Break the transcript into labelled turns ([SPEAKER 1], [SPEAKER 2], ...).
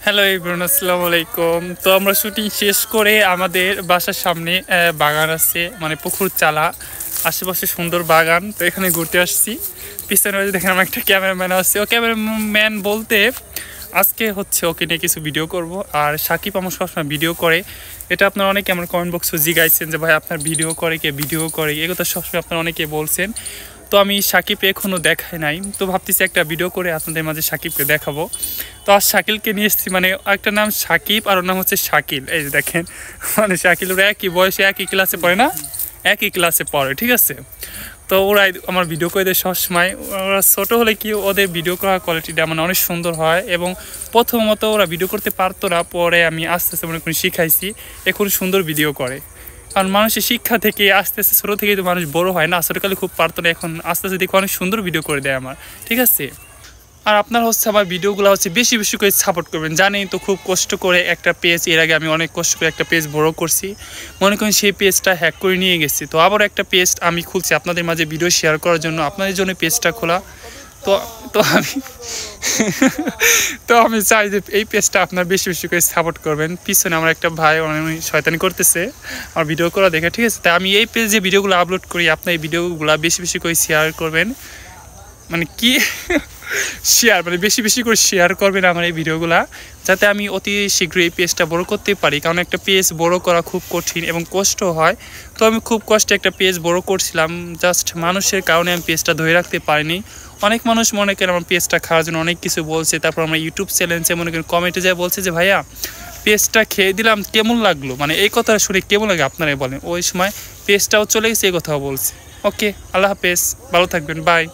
[SPEAKER 1] Hello everyone, আসসালামু আলাইকুম। তো আমরা শুটিং শেষ করে আমাদের বাসার সামনে বাগান আছে, মানে পুকুর চালা, আশেপাশে সুন্দর বাগান। তো এখানে ঘুরতে আসছি। পিছনে দেখেন আমার একটা ক্যামেরাম্যান আছে। ও ক্যামেরাম্যান বলতে আজকে হচ্ছে ওকে নিয়ে কিছু ভিডিও করব। আর সাকিব আমার সবসময় ভিডিও করে, এটা আপনারা অনেকে আমার কমেন্ট বক্সে জিজ্ঞাসেন যে ভাই আপনার ভিডিও করে কে, ভিডিও করে, এগুলো সবসময় আপনারা অনেকে বলছেন। তো আমি সাকিবকে এখনও দেখাই নাই, তো ভাবতেছি একটা ভিডিও করে আপনাদের মাঝে সাকিবকে দেখাবো। তো আর শাকিলকে নিয়ে এসেছি, মানে একটা নাম সাকিব আর ওর নাম হচ্ছে শাকিল। এই যে দেখেন, মানে শাকিল ওরা একই বয়সে একই ক্লাসে পড়ে না, একই ক্লাসে পড়ে, ঠিক আছে। তো ওরাই আমার ভিডিও করে দেয় সবসময়। ওরা ছোটো হলে কি ওদের ভিডিও করার কোয়ালিটিটা মানে অনেক সুন্দর হয়। এবং প্রথমত ওরা ভিডিও করতে পারতো না, পরে আমি আস্তে আস্তে মনে করি শিখাইছি, এখন সুন্দর ভিডিও করে। কারণ মানুষের শিক্ষা থেকে আস্তে আস্তে ছোটো থেকেই তো মানুষ বড়ো হয় না। ছোটোকালে খুব পারতো না, এখন আস্তে আস্তে দেখে অনেক সুন্দর ভিডিও করে দেয় আমার, ঠিক আছে। আর আপনার হচ্ছে আমার ভিডিওগুলো হচ্ছে বেশি বেশি করে সাপোর্ট করবেন। জানি তো খুব কষ্ট করে একটা পেজ, এর আগে আমি অনেক কষ্ট করে একটা পেজ বড় করছি, মনে করেন সেই পেজটা হ্যাক করে নিয়ে গেছি। তো আবার একটা পেজ আমি খুলছি আপনাদের মাঝে ভিডিও শেয়ার করার জন্য, আপনাদের জন্য পেজটা খোলা। তো তো আমি তো আমি চাই যে এই পেজটা আপনার বেশি বেশি করে সাপোর্ট করবেন। পিছনে আমার একটা ভাই অনেক শয়তানি করতেছে আমার ভিডিও করা দেখে, ঠিক আছে। তাই আমি এই পেজে ভিডিওগুলো আপলোড করি, আপনার এই ভিডিওগুলো বেশি বেশি করে শেয়ার করবেন। মানে কি শেয়ার, মানে বেশি বেশি করে শেয়ার করবেন আমার এই ভিডিওগুলো, যাতে আমি অতি শীঘ্রই এই পেজটা বড় করতে পারি। কারণ একটা পেজ বড় করা খুব কঠিন এবং কষ্ট হয়। তো আমি খুব কষ্টে একটা পেজ বড় করছিলাম, জাস্ট মানুষের কারণে আমি পেজটা ধরে রাখতে পারিনি। অনেক মানুষ মনে করেন আমার পেজটা খাওয়ার জন্য অনেক কিছু বলছে। তারপর আমার ইউটিউব চ্যানেলে মনে করেন কমেন্টে যায় বলছে যে ভাইয়া পেজটা খেয়ে দিলাম, কেমন লাগলো, মানে এই কথা শুনে কেমন লাগে আপনারাই বলেন। ওই সময় পেজটাও চলে গেছে, এই কথাও বলছে। ওকে, আল্লাহ হাফেজ, ভালো থাকবেন, বাই।